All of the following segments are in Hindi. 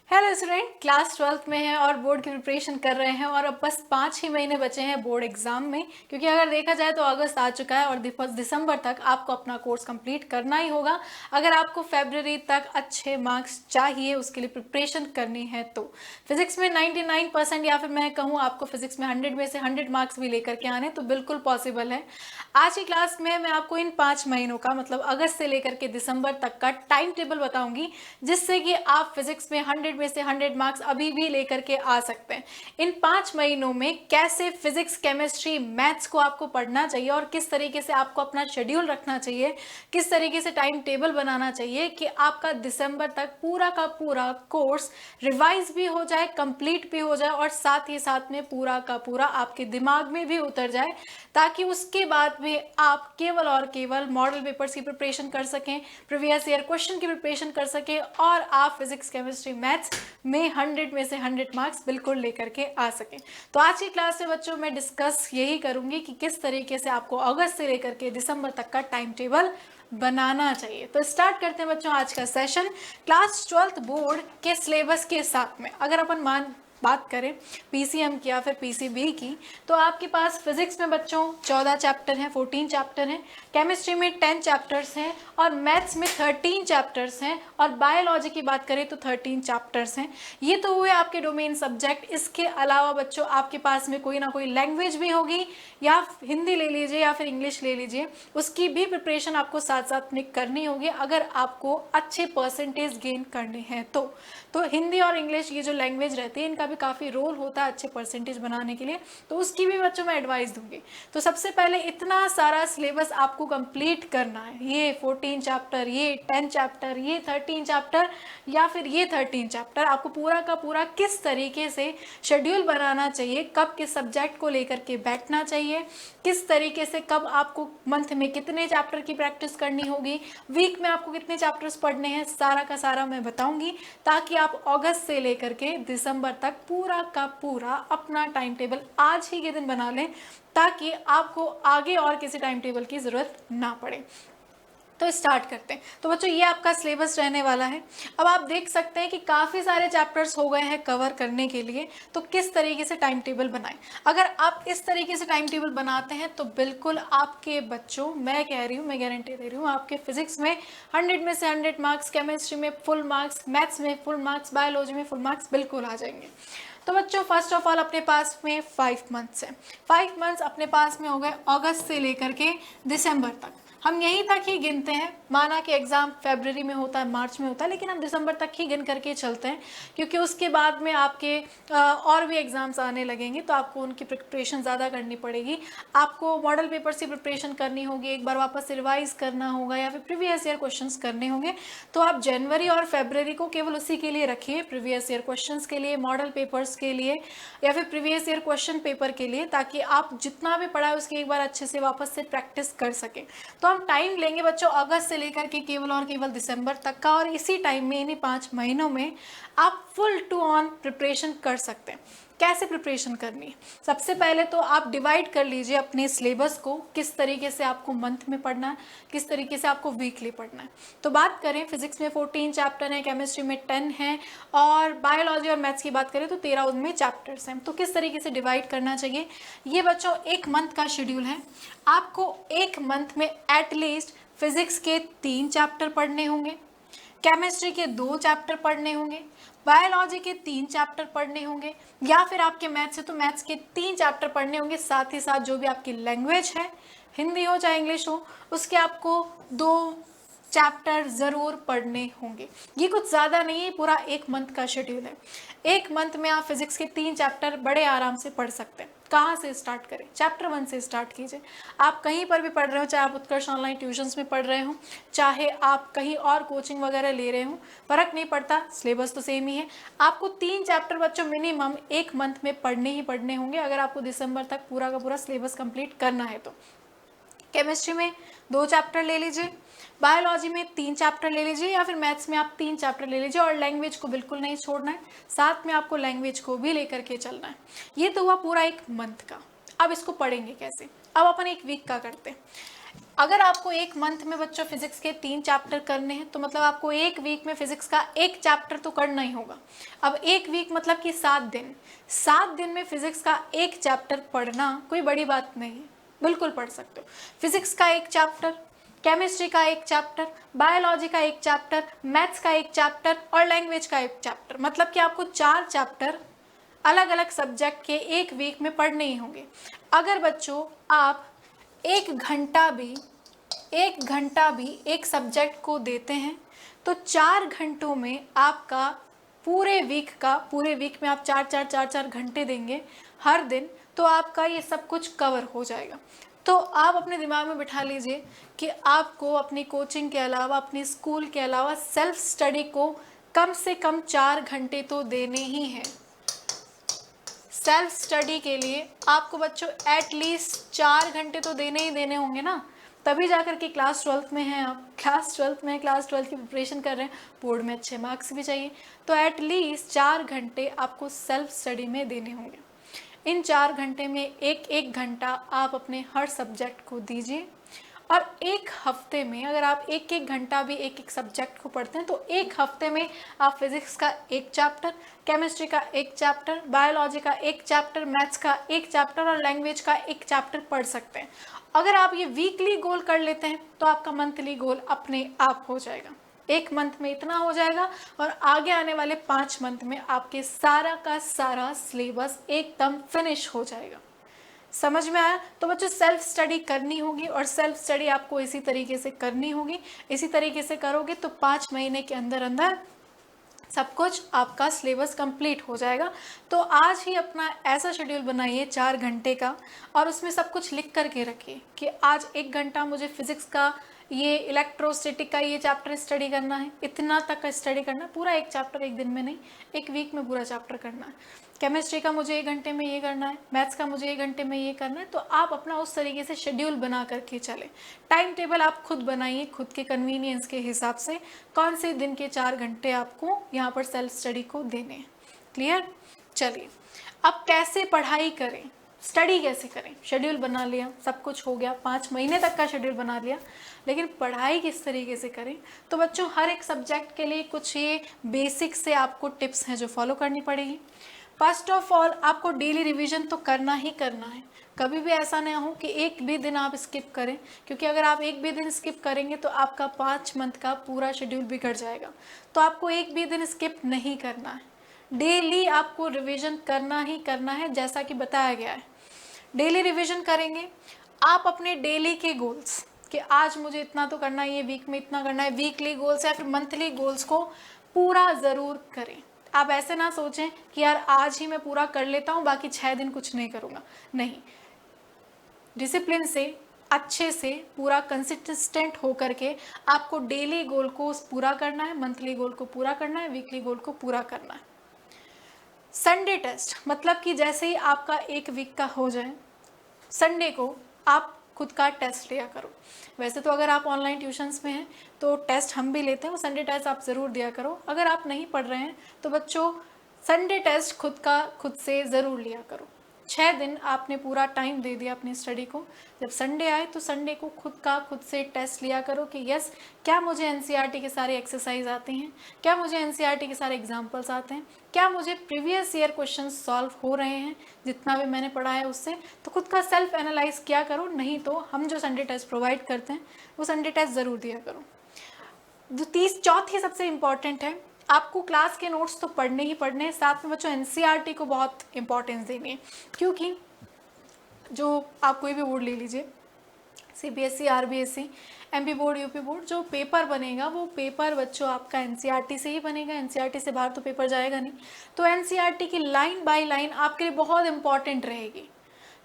हेलो स्टूडेंट, क्लास 12th में है और बोर्ड की प्रिपरेशन कर रहे हैं और अब बस 5 ही महीने बचे हैं बोर्ड एग्जाम में। क्योंकि अगर देखा जाए तो अगस्त आ चुका है और दिसंबर तक आपको अपना कोर्स कंप्लीट करना ही होगा। अगर आपको फरवरी तक अच्छे मार्क्स चाहिए, उसके लिए प्रिपरेशन करनी है तो फिजिक्स में 99% या फिर मैं कहूँ आपको फिजिक्स में 100 में से 100 मार्क्स भी लेकर के आने तो बिल्कुल पॉसिबल है। आज की क्लास में मैं आपको इन 5 महीनों का मतलब अगस्त से लेकर के दिसंबर तक का टाइम टेबल बताऊंगी, जिससे कि आप फिजिक्स में 100 में से 100 मार्क्स अभी भी लेकर के आ सकते हैं। इन 5 महीनों में कैसे फिजिक्स, केमिस्ट्री, मैथ्स को आपको पढ़ना चाहिए और किस तरीके से आपको अपना शेड्यूल रखना चाहिए, किस तरीके से टाइम टेबल बनाना चाहिए कि आपका दिसंबर तक पूरा का पूरा कोर्स रिवाइज भी हो जाए, कंप्लीट भी हो जाए और साथ ही साथ में पूरा का पूरा आपके दिमाग में भी उतर जाए, ताकि उसके बाद भी आप केवल और केवल मॉडल पेपर्स की प्रिपरेशन कर सकें, प्रीवियस ईयर क्वेश्चन की प्रिपरेशन कर सकें और आप फिजिक्स, केमिस्ट्री, मैथ्स में 100 में से 100 मार्क्स बिल्कुल लेकर के आ सकें। तो आज की क्लास में बच्चों मैं डिस्कस यही करूंगी कि किस तरीके से आपको अगस्त से लेकर के दिसंबर तक का टाइम टेबल बनाना चाहिए। तो स्टार्ट करते हैं बच्चों आज का सेशन क्लास 12th बोर्ड के सिलेबस के साथ में। अगर अपन बात करें पीसीएम की या फिर पीसीबी की, तो आपके पास फिजिक्स में बच्चों 14 चैप्टर हैं, 14 चैप्टर हैं, केमिस्ट्री में 10 चैप्टर्स हैं और मैथ्स में 13 चैप्टर्स हैं और बायोलॉजी की बात करें तो 13 चैप्टर्स हैं। ये तो हुए आपके डोमेन सब्जेक्ट। इसके अलावा बच्चों आपके पास में कोई ना कोई लैंग्वेज भी होगी, या हिंदी ले लीजिए या फिर इंग्लिश ले लीजिए, उसकी भी प्रिपरेशन आपको साथ साथ में करनी होगी अगर आपको अच्छे परसेंटेज गेन करने हैं तो हिंदी और इंग्लिश ये जो लैंग्वेज रहती है इनका भी काफ़ी रोल होता है अच्छे परसेंटेज बनाने के लिए, तो उसकी भी बच्चों मैं एडवाइस दूंगी। तो सबसे पहले इतना सारा सिलेबस आपको कंप्लीट करना है, ये 14 चैप्टर, ये 10 चैप्टर, ये 13 चैप्टर या फिर ये 13 चैप्टर, आपको पूरा का पूरा किस तरीके से शेड्यूल बनाना चाहिए, कब किस सब्जेक्ट को लेकर के बैठना चाहिए, किस तरीके से कब आपको मंथ में कितने चैप्टर की प्रैक्टिस करनी होगी, वीक में आपको कितने चैप्टर्स पढ़ने हैं, सारा का सारा मैं बताऊंगी, ताकि आप अगस्त से लेकर के दिसंबर तक पूरा का पूरा अपना टाइम टेबल आज ही के दिन बना लें, ताकि आपको आगे और किसी टाइम टेबल की ज़रूरत ना पड़े। तो स्टार्ट करते हैं। तो बच्चों ये आपका सिलेबस रहने वाला है। अब आप देख सकते हैं कि काफ़ी सारे चैप्टर्स हो गए हैं कवर करने के लिए, तो किस तरीके से टाइम टेबल बनाएं। अगर आप इस तरीके से टाइम टेबल बनाते हैं तो बिल्कुल आपके बच्चों, मैं कह रही हूँ, मैं गारंटी दे रही हूँ, आपके फिजिक्स में 100 में से 100 मार्क्स, केमिस्ट्री में फुल मार्क्स, मैथ्स में फुल मार्क्स, बायोलॉजी में फुल मार्क्स बिल्कुल आ जाएंगे। तो बच्चों फर्स्ट ऑफ ऑल अपने पास में 5 मंथ्स हैं। 5 मंथ्स अपने पास में हो गए अगस्त से लेकर के दिसंबर तक। हम यहीं तक ही गिनते हैं, माना कि एग्ज़ाम फरवरी में होता है, मार्च में होता है, लेकिन हम दिसंबर तक ही गिन करके चलते हैं, क्योंकि उसके बाद में आपके और भी एग्ज़ाम्स आने लगेंगे, तो आपको उनकी प्रिपरेशन ज़्यादा करनी पड़ेगी। आपको मॉडल पेपर्स की प्रिपरेशन करनी होगी, एक बार वापस से रिवाइज करना होगा या फिर प्रीवियस ईयर क्वेश्चंस करने होंगे। तो आप जनवरी और फरवरी को केवल उसी के लिए रखिए, प्रीवियस ईयर क्वेश्चंस के लिए, मॉडल पेपर्स के लिए या फिर प्रीवियस ईयर क्वेश्चन पेपर के लिए, ताकि आप जितना भी पढ़ा है उसकी एक बार अच्छे से वापस से प्रैक्टिस कर सकें। तो हम टाइम लेंगे बच्चों अगस्त से लेकर के केवल और केवल दिसंबर तक का, और इसी टाइम में, इन्हीं 5 महीनों में आप फुल टू ऑन प्रिपरेशन कर सकते हैं। कैसे प्रिपरेशन करनी है? सबसे पहले तो आप डिवाइड कर लीजिए अपने सिलेबस को, किस तरीके से आपको मंथ में पढ़ना है, किस तरीके से आपको वीकली पढ़ना है। तो बात करें फिजिक्स में 14 चैप्टर हैं, केमिस्ट्री में 10 हैं और बायोलॉजी और मैथ्स की बात करें तो 13 उनमें चैप्टर्स हैं। तो किस तरीके से डिवाइड करना चाहिए, ये बच्चों एक मंथ का शेड्यूल है। आपको एक मंथ में एटलीस्ट फिजिक्स के 3 चैप्टर पढ़ने होंगे, केमिस्ट्री के 2 चैप्टर पढ़ने होंगे, बायोलॉजी के 3 चैप्टर पढ़ने होंगे, या फिर आपके मैथ्स है तो मैथ्स के 3 चैप्टर पढ़ने होंगे। साथ ही साथ जो भी आपकी लैंग्वेज है, हिंदी हो चाहे इंग्लिश हो, उसके आपको 2 चैप्टर ज़रूर पढ़ने होंगे। ये कुछ ज़्यादा नहीं है, पूरा एक मंथ का शेड्यूल है। एक मंथ में आप फिजिक्स के 3 चैप्टर बड़े आराम से पढ़ सकते हैं। कहाँ से स्टार्ट करें? चैप्टर 1 से स्टार्ट कीजिए। आप कहीं पर भी पढ़ रहे हो, चाहे आप उत्कर्ष ऑनलाइन ट्यूशन्स में पढ़ रहे हो, चाहे आप कहीं और कोचिंग वगैरह ले रहे हो, फ़र्क नहीं पड़ता, सिलेबस तो सेम ही है। आपको 3 चैप्टर बच्चों मिनिमम एक मंथ में पढ़ने ही पढ़ने होंगे, अगर आपको दिसंबर तक पूरा का पूरा सिलेबस कंप्लीट करना है तो। केमिस्ट्री में 2 चैप्टर ले लीजिए, बायोलॉजी में 3 चैप्टर ले लीजिए, या फिर मैथ्स में आप 3 चैप्टर ले लीजिए, और लैंग्वेज को बिल्कुल नहीं छोड़ना है, साथ में आपको लैंग्वेज को भी लेकर के चलना है। ये तो हुआ पूरा एक मंथ का। अब इसको पढ़ेंगे कैसे? अब अपन एक वीक का करते हैं। अगर आपको एक मंथ में बच्चों फिजिक्स के 3 चैप्टर करने हैं तो मतलब आपको एक वीक में फिजिक्स का एक चैप्टर तो करना ही होगा। अब एक वीक मतलब कि 7 दिन में फिजिक्स का एक चैप्टर पढ़ना कोई बड़ी बात नहीं है, बिल्कुल पढ़ सकते हो। फिजिक्स का एक चैप्टर, केमिस्ट्री का एक चैप्टर, बायोलॉजी का एक चैप्टर, मैथ्स का एक चैप्टर और लैंग्वेज का एक चैप्टर, मतलब कि आपको 4 चैप्टर अलग अलग सब्जेक्ट के एक वीक में पढ़ने ही होंगे। अगर बच्चों आप एक घंटा भी एक सब्जेक्ट को देते हैं तो 4 घंटों में आपका पूरे वीक में आप 4 घंटे देंगे हर दिन, तो आपका ये सब कुछ कवर हो जाएगा। तो आप अपने दिमाग में बिठा लीजिए कि आपको अपनी कोचिंग के अलावा, अपनी स्कूल के अलावा सेल्फ स्टडी को कम से कम 4 घंटे तो देने ही हैं। सेल्फ स्टडी के लिए आपको बच्चों एटलीस्ट 4 घंटे तो देने ही देने होंगे ना, तभी जाकर के क्लास 12th में हैं आप, क्लास 12th की प्रिपरेशन कर रहे हैं, बोर्ड में अच्छे मार्क्स भी चाहिए, तो एटलीस्ट 4 घंटे आपको सेल्फ स्टडी में देने होंगे। इन 4 घंटे में एक घंटा आप अपने हर सब्जेक्ट को दीजिए, और एक हफ्ते में अगर आप एक घंटा भी एक सब्जेक्ट को पढ़ते हैं तो एक हफ्ते में आप फिजिक्स का एक चैप्टर, केमिस्ट्री का एक चैप्टर, बायोलॉजी का एक चैप्टर, मैथ्स का एक चैप्टर और लैंग्वेज का एक चैप्टर पढ़ सकते हैं। अगर आप ये वीकली गोल कर लेते हैं तो आपका मंथली गोल अपने आप हो जाएगा। एक मंथ में इतना हो जाएगा और आगे आने वाले 5 मंथ में आपके सारा का सारा सिलेबस एकदम फिनिश हो जाएगा। समझ में आया? तो बच्चों सेल्फ स्टडी करनी होगी, और सेल्फ स्टडी आपको इसी तरीके से करनी होगी। इसी तरीके से करोगे तो 5 महीने के अंदर अंदर सब कुछ आपका सिलेबस कंप्लीट हो जाएगा। तो आज ही अपना ऐसा शेड्यूल बनाइए 4 घंटे का, और उसमें सब कुछ लिख करके रखिए कि आज 1 घंटा मुझे फिजिक्स का ये इलेक्ट्रोस्टैटिक का ये चैप्टर स्टडी करना है, इतना तक का स्टडी करना है, पूरा एक चैप्टर एक दिन में नहीं, एक वीक में पूरा चैप्टर करना है। केमिस्ट्री का मुझे 1 घंटे में ये करना है, मैथ्स का मुझे 1 घंटे में ये करना है। तो आप अपना उस तरीके से शेड्यूल बना करके चले, टाइम टेबल आप खुद बनाइए, खुद के कन्वीनियंस के हिसाब से कौन से दिन के 4 घंटे आपको यहाँ पर सेल्फ स्टडी को देने हैं। क्लियर? चलिए, अब कैसे पढ़ाई करें, स्टडी कैसे करें? शेड्यूल बना लिया, सब कुछ हो गया, 5 महीने तक का शेड्यूल बना लिया, लेकिन पढ़ाई किस तरीके से करें? तो बच्चों हर एक सब्जेक्ट के लिए कुछ ये बेसिक से आपको टिप्स हैं जो फॉलो करनी पड़ेगी। फर्स्ट ऑफ ऑल आपको डेली रिवीजन तो करना ही करना है। कभी भी ऐसा ना हो कि एक भी दिन आप स्किप करें, क्योंकि अगर आप एक भी दिन स्किप करेंगे तो आपका 5 मंथ का पूरा शेड्यूल बिगड़ जाएगा। तो आपको एक भी दिन स्किप नहीं करना है, डेली आपको रिवीजन करना ही करना है, जैसा कि बताया गया है। डेली रिवीजन करेंगे आप अपने डेली के गोल्स कि आज मुझे इतना तो करना है, ये वीक में इतना करना है, वीकली गोल्स या फिर मंथली गोल्स को पूरा ज़रूर करें। आप ऐसे ना सोचें कि यार आज ही मैं पूरा कर लेता हूँ, बाकी 6 दिन कुछ नहीं करूँगा। नहीं, डिसिप्लिन से, अच्छे से, पूरा कंसिस्टेंट होकर के आपको डेली गोल को पूरा करना है, मंथली गोल को पूरा करना है, वीकली गोल को पूरा करना है। संडे टेस्ट मतलब कि जैसे ही आपका एक वीक का हो जाए, संडे को आप खुद का टेस्ट लिया करो। वैसे तो अगर आप ऑनलाइन ट्यूशन्स में हैं तो टेस्ट हम भी लेते हैं, वो संडे टेस्ट आप ज़रूर दिया करो। अगर आप नहीं पढ़ रहे हैं तो बच्चों संडे टेस्ट खुद से ज़रूर लिया करो। 6 दिन आपने पूरा टाइम दे दिया अपनी स्टडी को, जब संडे आए तो संडे को खुद से टेस्ट लिया करो कि यस, क्या मुझे एनसीईआरटी के सारे एक्सरसाइज आते हैं, क्या मुझे एनसीईआरटी के सारे एग्जाम्पल्स आते हैं, क्या मुझे प्रीवियस ईयर क्वेश्चन सॉल्व हो रहे हैं जितना भी मैंने पढ़ा है उससे। तो खुद का सेल्फ एनालाइज किया करो, नहीं तो हम जो संडे टेस्ट प्रोवाइड करते हैं वो संडे टेस्ट ज़रूर दिया करो। जो चौथी सबसे इम्पॉर्टेंट है, आपको क्लास के नोट्स तो पढ़ने ही पढ़ने हैं, साथ में बच्चों एनसीईआरटी को बहुत इंपॉर्टेंस देनी है। क्योंकि जो आप कोई भी बोर्ड ले लीजिए, CBSE, RBSE, MP board, UP board, जो पेपर बनेगा वो पेपर बच्चों आपका एनसीईआरटी से ही बनेगा, एनसीईआरटी से बाहर तो पेपर जाएगा नहीं। तो एनसीईआरटी की लाइन बाय लाइन आपके लिए बहुत इंपॉर्टेंट रहेगी।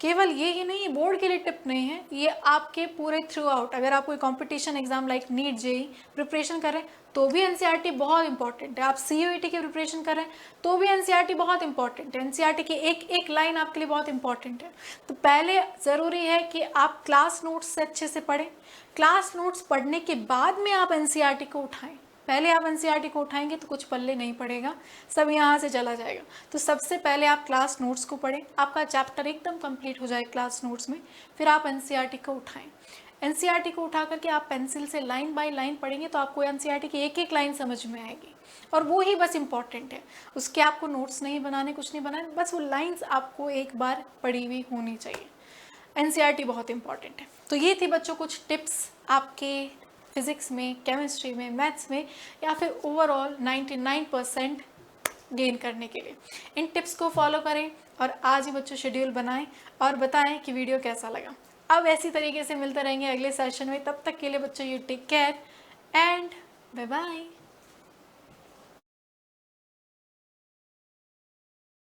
केवल ये ही नहीं, बोर्ड के लिए टिप नहीं है, ये आपके पूरे थ्रू आउट, अगर आप कोई competition exam like NEET, JEE preparation कर रहे हैं तो भी एनसीईआरटी बहुत इंपॉर्टेंट है। आप सीयूईटी की प्रिपरेशन कर रहे हैं तो भी एनसीईआरटी बहुत इंपॉर्टेंट है। एनसीईआरटी की एक लाइन आपके लिए बहुत इंपॉर्टेंट है। तो पहले ज़रूरी है कि आप क्लास नोट्स से अच्छे से पढ़ें, क्लास नोट्स पढ़ने के बाद में आप एनसीईआरटी को उठाएं। पहले आप एनसीईआरटी को उठाएंगे तो कुछ पल्ले नहीं पड़ेगा, सब यहाँ से चला जाएगा। तो सबसे पहले आप क्लास नोट्स को पढ़ें, आपका चैप्टर एकदम कंप्लीट हो जाए क्लास नोट्स में, फिर आप एनसीईआरटी को उठाएं। एनसीईआरटी को उठा करके आप पेंसिल से लाइन बाय लाइन पढ़ेंगे तो आपको एनसीईआरटी की एक एक लाइन समझ में आएगी, और वो ही बस इम्पॉर्टेंट है। उसके आपको नोट्स नहीं बनाने, कुछ नहीं बनाने, बस वो लाइंस आपको एक बार पढ़ी हुई होनी चाहिए। एनसीईआरटी बहुत इंपॉर्टेंट है। तो ये थी बच्चों कुछ टिप्स आपके फिजिक्स में, केमिस्ट्री में, मैथ्स में, या फिर ओवरऑल 99% गेन करने के लिए। इन टिप्स को फॉलो करें और आज ही बच्चों शेड्यूल बनाएं और बताएं कि वीडियो कैसा लगा। अब ऐसी तरीके से मिलते रहेंगे अगले सेशन में। तब तक के लिए बच्चों you take care and bye bye.